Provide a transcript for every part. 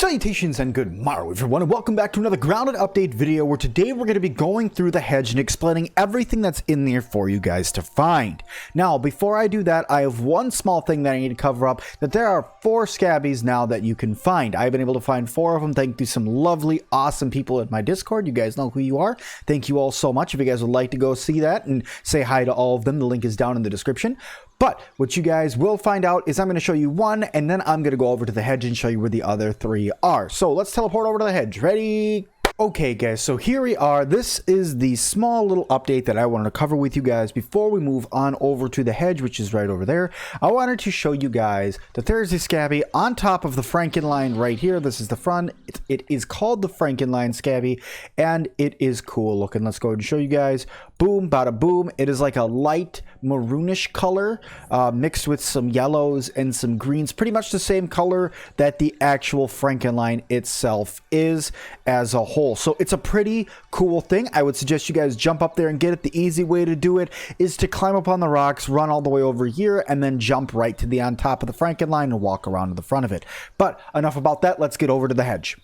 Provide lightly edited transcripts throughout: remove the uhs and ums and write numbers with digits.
Salutations and good morrow everyone, and welcome back to another grounded update video where today we're going to be going through the hedge and explaining everything that's in there for you guys to find. Now, before I do that, I have one small thing that I need to cover up, that there are 4 Sca.Bs now that you can find. I've been able to find 4 of them thanks to some lovely, awesome people at my Discord. You guys know who you are. Thank you all so much. If you guys would like to go see that and say hi to all of them, the link is down in the description. But what you guys will find out is I'm going to show you one, and then I'm going to go over to the hedge and show you where the other 3 are. So let's teleport over to the hedge. Ready? Okay guys, so here we are. This is the small little update that I wanted to cover with you guys before we move on over to the hedge, which is right over there. I wanted to show you guys that there's a Sca.B on top of the FRANKENLINE right here. This is the front. It is called the FRANKENLINE Sca.B, and it is cool looking. Let's go ahead and show you guys. Boom, bada boom. It is like a light maroonish color mixed with some yellows and some greens. Pretty much the same color that the actual FRANKENLINE itself is as a whole. So it's a pretty cool thing. I would suggest you guys jump up there and get it. The easy way to do it is to climb up on the rocks, run all the way over here, and then jump right to the on top of the FRANKENLINE and walk around to the front of it. But enough about that. Let's get over to the hedge.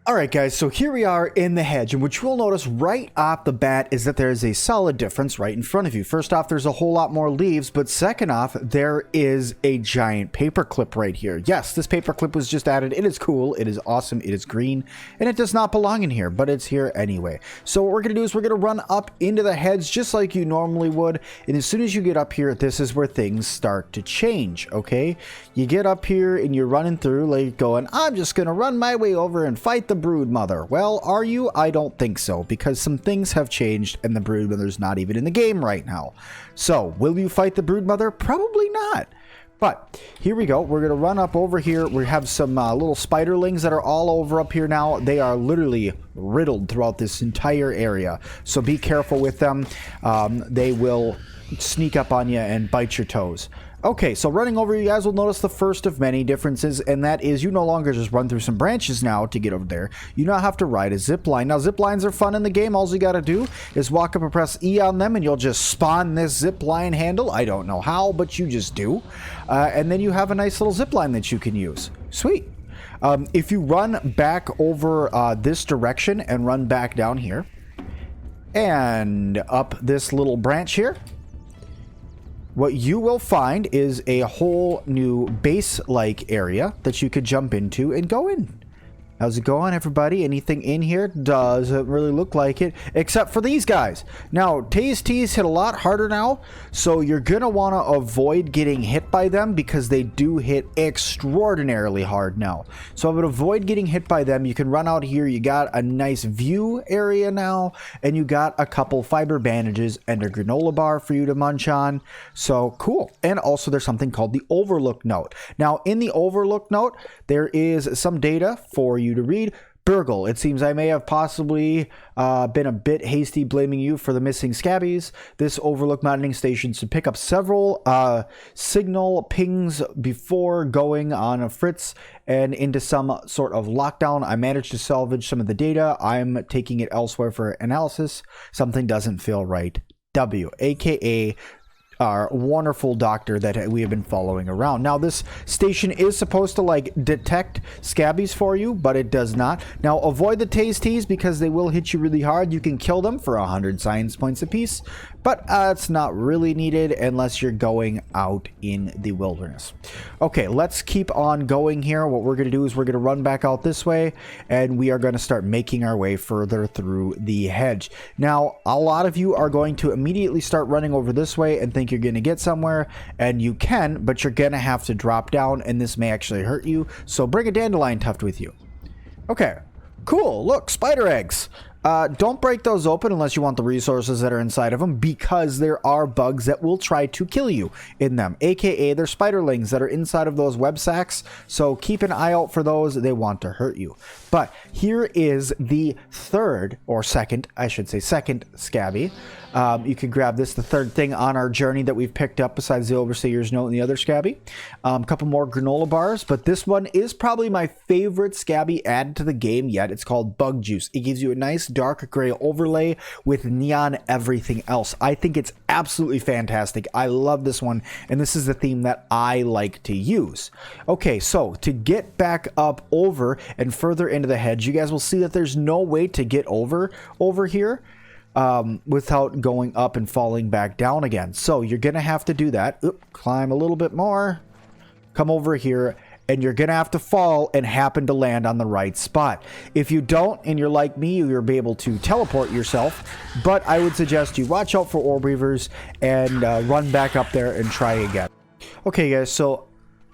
Alright guys, so here we are in the hedge, and what you will notice right off the bat is that there is a solid difference right in front of you. First off, there's a whole lot more leaves, but second off, there is a giant paperclip right here. Yes, this paperclip was just added. It is cool, it is awesome, it is green, and it does not belong in here, but it's here anyway. So what we're going to do is we're going to run up into the hedge just like you normally would, and as soon as you get up here, this is where things start to change, okay? You get up here and you're running through like going, I'm just going to run my way over and fight the brood mother. Well, are you? I don't think so, because some things have changed and the brood mother's not even in the game right now. So will you fight the brood mother? Probably not. But here we go. We're going to run up over here. We have some little spiderlings that are all over up here now. They are literally riddled throughout this entire area, so be careful with them. They will sneak up on you and bite your toes. Okay, so running over, you guys will notice the first of many differences, and that is you no longer just run through some branches now to get over there. You now have to ride a zip line. Now, zip lines are fun in the game. All you got to do is walk up and press E on them, and you'll just spawn this zip line handle. I don't know how, but you just do. And then you have a nice little zip line that you can use. Sweet. If you run back over this direction and run back down here and up this little branch here, what you will find is a whole new base-like area that you could jump into and go in. How's it going, everybody? Anything in here? Doesn't really look like it, except for these guys. Now, TASTs hit a lot harder now, so you're going to want to avoid getting hit by them because they do hit extraordinarily hard now. So I would avoid getting hit by them. You can run out here. You got a nice view area now, and you got a couple fiber bandages and a granola bar for you to munch on. So cool. And also there's something called the overlook note. Now, in the overlook note, there is some data for you to read. Burgle, it seems I may have possibly been a bit hasty blaming you for the missing Sca.Bs. This overlook monitoring station should pick up several signal pings before going on a fritz and into some sort of lockdown. I managed to salvage some of the data. I'm taking it elsewhere for analysis. Something doesn't feel right. W, aka our wonderful doctor that we have been following around. Now, this station is supposed to like detect Sca.Bs for you, but it does not. Now, avoid the TASTs because they will hit you really hard. You can kill them for 100 science points apiece, but it's not really needed unless you're going out in the wilderness. Okay, let's keep on going here. What we're going to do is we're going to run back out this way, and we are going to start making our way further through the hedge. Now, a lot of you are going to immediately start running over this way and think you're going to get somewhere, and you can, but you're going to have to drop down, and this may actually hurt you, so bring a dandelion tuft with you. Okay, cool. Look, spider eggs. Don't break those open unless you want the resources that are inside of them, because there are bugs that will try to kill you in them, aka they're spiderlings that are inside of those web sacks, so keep an eye out for those. They want to hurt you. But here is the third, or second, I should say second Sca.B. You can grab this, the third thing on our journey that we've picked up besides the Overseer's Note and the other Sca.B. A couple more granola bars, but this one is probably my favorite Sca.B added to the game yet. It's called Bug Juice. It gives you a nice dark gray overlay with neon everything else. I think it's absolutely fantastic. I love this one, and this is the theme that I like to use. Okay, so to get back up over and further into the hedge, you guys will see that there's no way to get over here without going up and falling back down again. So you're gonna have to do that. Oop, climb a little bit more, come over here, and you're gonna have to fall and happen to land on the right spot. If you don't, and you're like me, you'll be able to teleport yourself, but I would suggest you watch out for orb weavers and run back up there and try again. Okay guys, so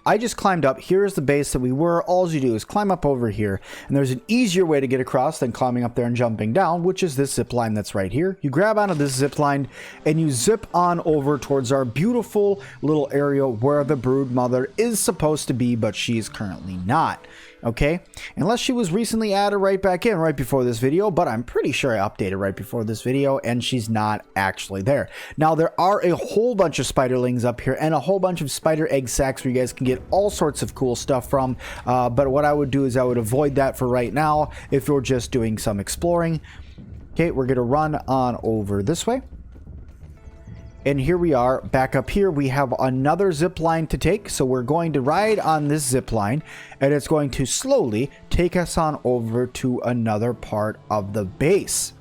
I just climbed up. Here's the base that we were. All you do is climb up over here, and there's an easier way to get across than climbing up there and jumping down, which is this zip line that's right here. You grab onto this zip line and you zip on over towards our beautiful little area where the brood mother is supposed to be, but she's currently not. Okay, unless she was recently added right back in right before this video, but I'm pretty sure I updated right before this video and she's not actually there. Now there are a whole bunch of spiderlings up here and a whole bunch of spider egg sacs where you guys can get all sorts of cool stuff from, but what I would do is I would avoid that for right now if you're just doing some exploring. Okay, we're gonna run on over this way. And here we are back up here. We have another zip line to take. So we're going to ride on this zip line and it's going to slowly take us on over to another part of the base.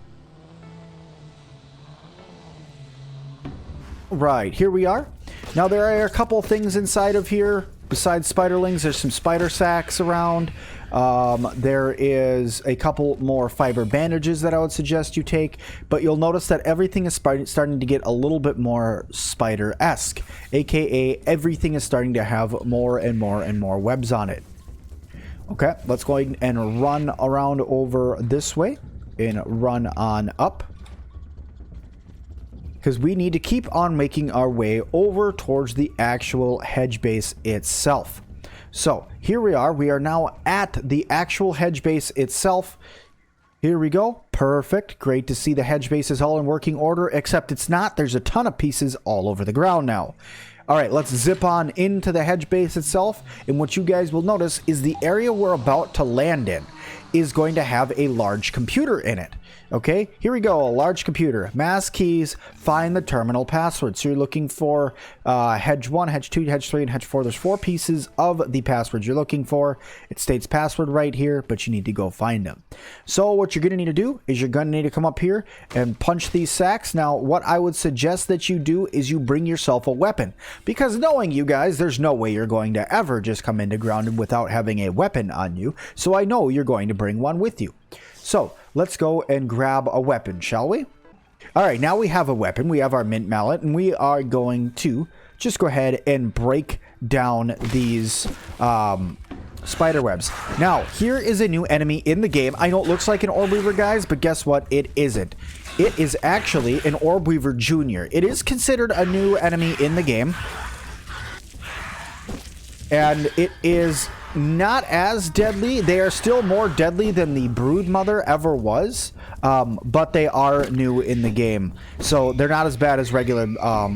Right, here we are. Now there are a couple things inside of here. Besides spiderlings, there's some spider sacs around. There is a couple more fiber bandages that I would suggest you take, but you'll notice that everything is starting to get a little bit more spider-esque, aka everything is starting to have more and more and more webs on it. Okay, let's go ahead and run around over this way and run on up, because we need to keep on making our way over towards the actual hedge base itself. So here we are now at the actual hedge base itself. Here we go. Perfect. Great to see the hedge base is all in working order, except it's not. There's a ton of pieces all over the ground now. All right, let's zip on into the hedge base itself. And what you guys will notice is the area we're about to land in is going to have a large computer in it. Okay, here we go. A large computer. Mass keys. Find the terminal password. So you're looking for hedge 1, hedge 2, hedge 3, and hedge 4. There's 4 pieces of the password you're looking for. It states password right here, but you need to go find them. So what you're going to need to do is you're going to need to come up here and punch these sacks. Now, what I would suggest that you do is you bring yourself a weapon, because knowing you guys, there's no way you're going to ever just come into grounded without having a weapon on you. So I know you're going to bring one with you. So let's go and grab a weapon, shall we? All right, now we have a weapon. We have our mint mallet, and we are going to just go ahead and break down these spider webs. Now, here is a new enemy in the game. I know it looks like an orb weaver, guys, but guess what? It isn't. It is actually an orb weaver junior. It is considered a new enemy in the game, and it is not as deadly. They are still more deadly than the brood mother ever was, but they are new in the game, so they're not as bad as regular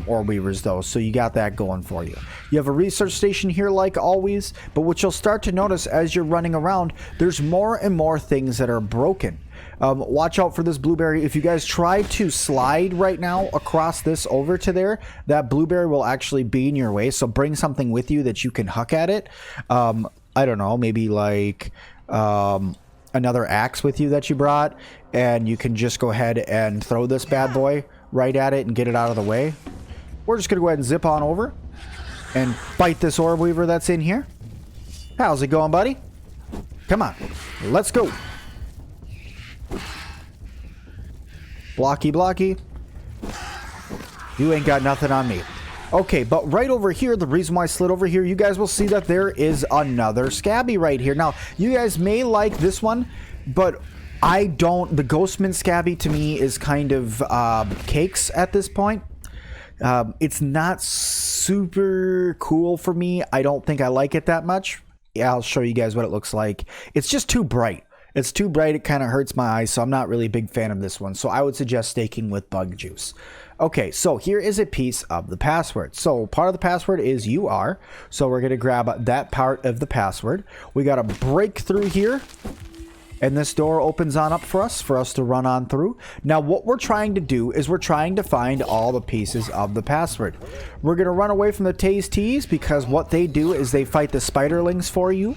orb weavers though, so you got that going for you. You have a research station here like always, but what you'll start to notice as you're running around, there's more and more things that are broken. Watch out for this blueberry. If you guys try to slide right now across this over to there, that blueberry will actually be in your way, so bring something with you that you can huck at it. I don't know, maybe like another axe with you that you brought, and you can just go ahead and throw this bad boy right at it and get it out of the way. We're just gonna go ahead and zip on over and bite this orb weaver that's in here. How's it going, buddy? Come on, let's go. Blocky, blocky. You ain't got nothing on me. Okay, but right over here, the reason why I slid over here, you guys will see that there is another Sca.B right here. Now, you guys may like this one, but I don't. The Ghostman Sca.B to me is kind of cakes at this point. It's not super cool for me. I don't think I like it that much. Yeah, I'll show you guys what it looks like. It's just too bright. It's too bright. It kind of hurts my eyes, so I'm not really a big fan of this one. So I would suggest staking with bug juice. Okay, so here is a piece of the password. So part of the password is UR. So we're going to grab that part of the password. We got to break through here And this door opens on up for us to run on through. Now, what we're trying to do is we're trying to find all the pieces of the password. We're going to run away from the Ts because what they do is they fight the spiderlings for you.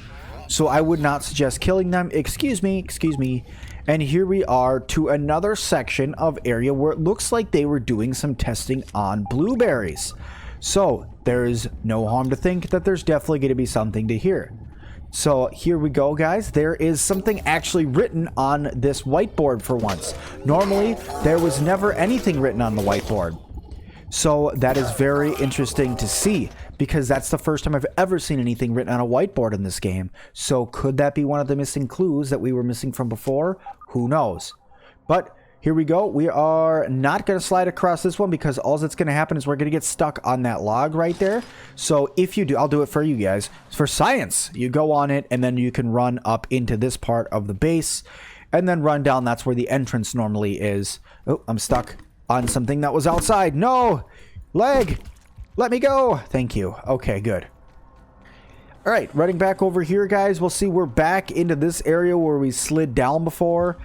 So I would not suggest killing them. Excuse me. And here we are to another section of area where it looks like they were doing some testing on blueberries. So there is no harm to think that there's definitely going to be something to hear. So here we go, guys. There is something actually written on this whiteboard for once. Normally, there was never anything written on the whiteboard. So that is very interesting to see, because that's the first time I've ever seen anything written on a whiteboard in this game. So could that be one of the missing clues that we were missing from before? Who knows? But here we go. We are not going to slide across this one because all that's going to happen is we're going to get stuck on that log right there. So if you do, I'll do it for you guys. For science, you go on it and then you can run up into this part of the base and then run down. That's where the entrance normally is. Oh, I'm stuck on something that was outside. No! Leg! Let me go! Thank you. Okay, good. All right, running back over here, guys. We'll see we're back into this area where we slid down before.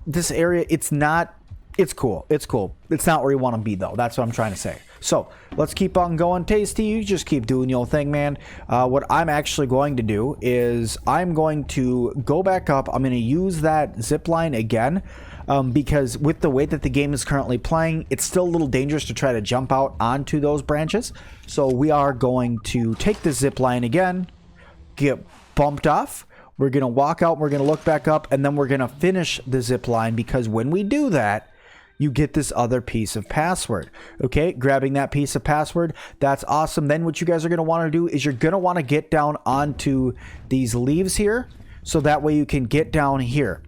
This area, it's cool. It's cool. It's not where you want to be, though. That's what I'm trying to say. So let's keep on going. Tasty, you just keep doing your thing, man. What I'm actually going to do is I'm going to go back up. I'm going to use that zip line again. Because with the way that the game is currently playing, it's still a little dangerous to try to jump out onto those branches. So we are going to take the zip line again, get bumped off. We're going to walk out, we're going to look back up, and then we're going to finish the zip line, because when we do that, you get this other piece of password. Okay, grabbing that piece of password, that's awesome. Then what you guys are going to want to do is you're going to want to get down onto these leaves here, so that way you can get down here.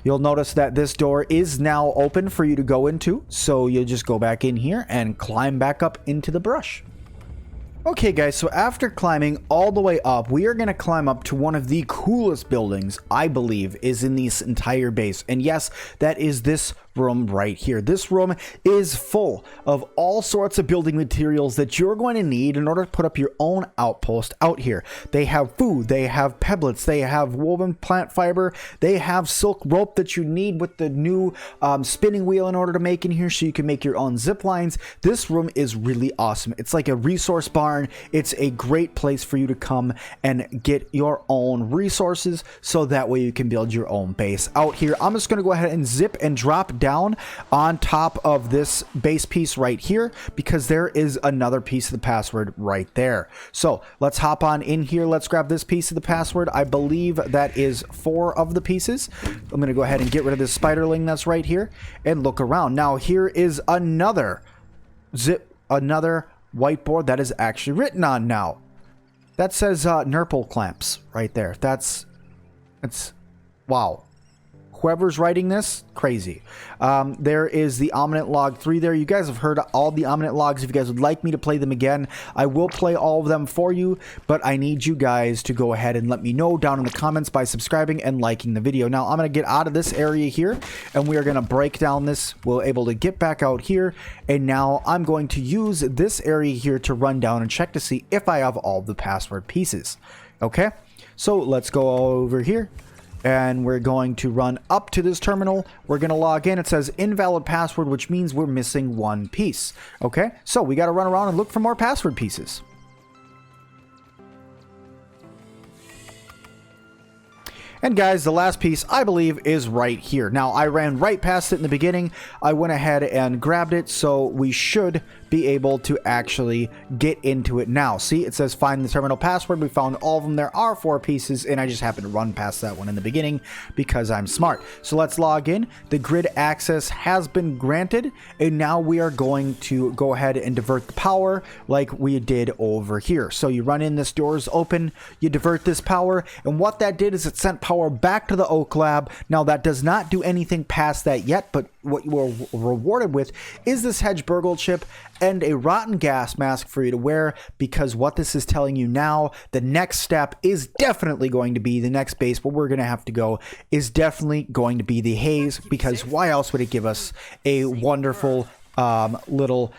You'll notice that this door is now open for you to go into, so you'll just go back in here and climb back up into the brush. Okay, guys, so after climbing all the way up, we are going to climb up to one of the coolest buildings, I believe, is in this entire base. And yes, that is this room right here. This room is full of all sorts of building materials that you're going to need in order to put up your own outpost out here. They have food, they have pebblets, they have woven plant fiber, they have silk rope that you need with the new spinning wheel in order to make in here so you can make your own zip lines. This room is really awesome. It's like a resource barn. It's a great place for you to come and get your own resources, so that way you can build your own base out here. I'm just going to go ahead and zip and drop down on top of this base piece right here, because there is another piece of the password right there. So let's hop on in here. Let's grab this piece of the password. I believe that is 4 of the pieces. I'm going to go ahead and get rid of this spiderling that's right here and look around. Now here is another whiteboard that is actually written on now. That says Nurple clamps right there. That's wow. Whoever's writing this, crazy. There is the Omnit log 3 there. You guys have heard all the Omnit logs. If you guys would like me to play them again, I will play all of them for you, but I need you guys to go ahead and let me know down in the comments by subscribing and liking the video. Now, I'm going to get out of this area here, and we are going to break down this. We're able to get back out here, and now I'm going to use this area here to run down and check to see if I have all the password pieces. Okay, so let's go over here. And we're going to run up to this terminal. We're going to log in. It says invalid password, which means we're missing 1 piece. Okay, so we got to run around and look for more password pieces. And guys, the last piece, I believe, is right here. Now, I ran right past it in the beginning. I went ahead and grabbed it, so we should be able to actually get into it now. See, it says find the terminal password. We found all of them. There are 4 pieces, and I just happened to run past that one in the beginning because I'm smart. So let's log in. The grid access has been granted, and now we are going to go ahead and divert the power like we did over here. So you run in, this door is open, you divert this power, and what that did is it sent power back to the Oak Lab. Now, that does not do anything past that yet, but what you were rewarded with is this Hedge burgle chip and a rotten gas mask for you to wear, because what this is telling you now, the next step is definitely going to be the next base where we're going to have to go is definitely going to be the haze, because why else would it give us a wonderful little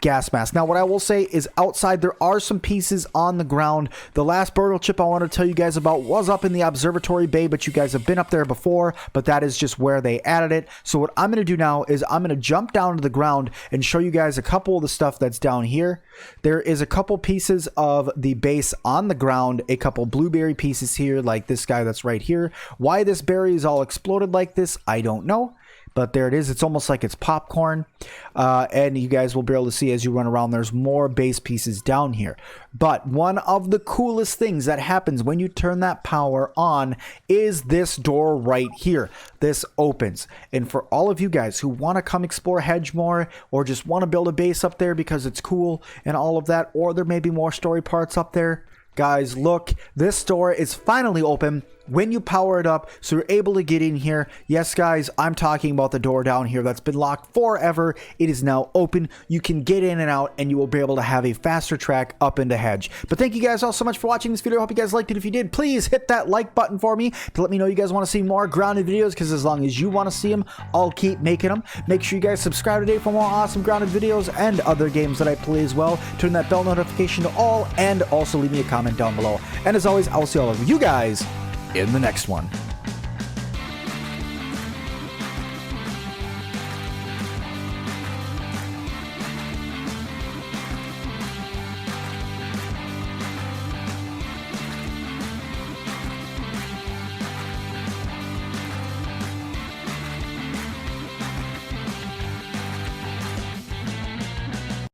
gas mask. Now, what I will say is outside, there are some pieces on the ground. The last burial chip I want to tell you guys about was up in the observatory bay, but you guys have been up there before, but that is just where they added it. So what I'm going to do now is I'm going to jump down to the ground and show you guys a couple of the stuff that's down here. There is a couple pieces of the base on the ground, a couple blueberry pieces here, like this guy that's right here. Why this berry is all exploded like this, I don't know. But there it is. It's almost like it's popcorn. And you guys will be able to see as you run around, there's more base pieces down here. But one of the coolest things that happens when you turn that power on is this door right here. This opens. And for all of you guys who want to come explore Hedge more, or just want to build a base up there because it's cool and all of that, or there may be more story parts up there, guys, look, this door is finally open when you power it up, so you're able to get in here. Yes, guys, I'm talking about the door down here that's been locked forever. It is now open. You can get in and out, and you will be able to have a faster track up into Hedge. But thank you guys all so much for watching this video. I hope you guys liked it. If you did, please hit that like button for me to let me know you guys want to see more grounded videos, because as long as you want to see them, I'll keep making them. Make sure you guys subscribe today for more awesome grounded videos and other games that I play as well. Turn that bell notification to all, and also leave me a comment down below. And as always, I will see all of you guys in the next one.